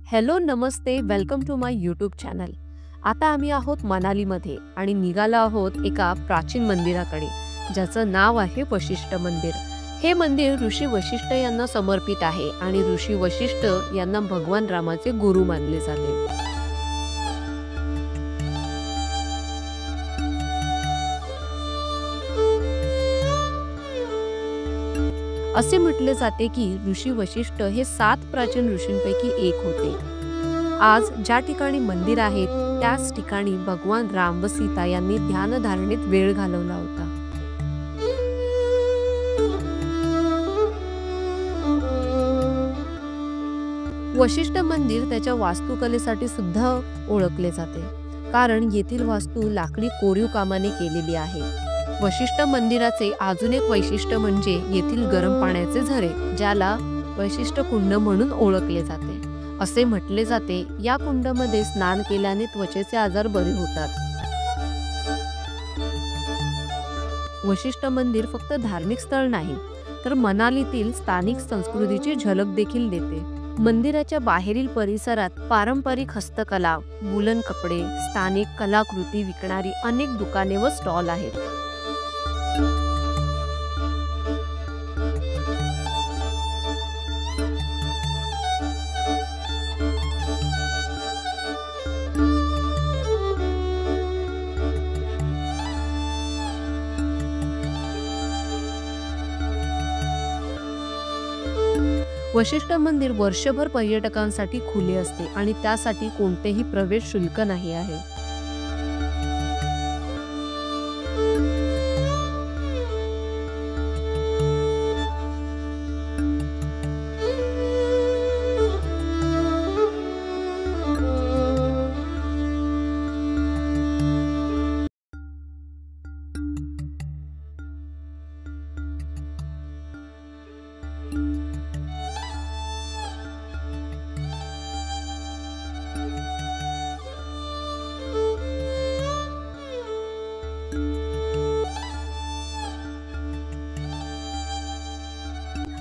Hello नमस्ते, welcome to my YouTube channel. आता आम्ही आहोत मनालीमध्ये आणि निघालो आहोत एका प्राचीन मंदिराकडे, ज्याचं नाव आहे वशिष्ठ मंदिर। हे मंदिर ऋषी वशिष्ठ यांना समर्पित आहे आणि ऋषी वशिष्ठ यांना भगवान रामाचे गुरु मानले जाते। असे म्हटले जाते की ऋषी वशिष्ठ हे 7 प्राचीन ऋषींपैकी एक होते। आज ज्या ठिकाणी मंदिर आहे त्याच ठिकाणी भगवान राम व सीता यांनी ध्यानधारणेत वेळ घालवला होता। वशिष्ठ मंदिर त्याच्या वास्तुकलेसाठी सुद्धा ओळखले जाते, कारण येथील वास्तू लाकडी कोरीव कामाने केलेली आहे। वशिष्ठ मंदिराचे अजून एक वैशिष्ट्य म्हणजे येथील गरम पाण्याचे झरे, ज्याला वशिष्ठ कुंड म्हणून ओळखले जाते। असे म्हटले जाते या कुंडामध्ये स्नान केल्याने त्वचेचे आजार बरे होतात। वशिष्ठ मंदिर फक्त धार्मिक स्थळ नाही, तर मनालीतील स्थानिक संस्कृतीची झलक देखील देते। मंदिराच्या बाहेरील परिसरात पारंपरिक हस्तकला, वूलन कपडे, स्थानिक कलाकृती विकणारी अनेक दुकाने व स्टॉल आहेत। वशिष्ठ मंदिर वर्षभर पर्यटकांसाठी खुले असते आणि त्यासाठी कोणतेही प्रवेश शुल्क नाही आहे।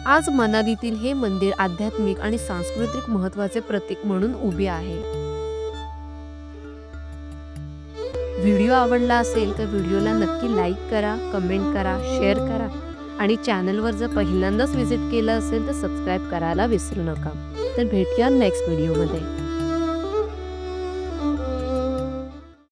आज मनालीतील हे मंदिर आध्यात्मिक आणि सांस्कृतिक महत्त्वाचे प्रतीक म्हणून उभे आहे। व्हिडिओ आवडला असेल तर व्हिडिओला नक्की लाईक करा, कमेंट करा, शेअर करा आणि चॅनलवर जर पहिल्यांदाच व्हिजिट केलं असेल तर सबस्क्राईब करायला विसरू नका। तर भेटूया नेक्स्ट व्हिडिओमध्ये।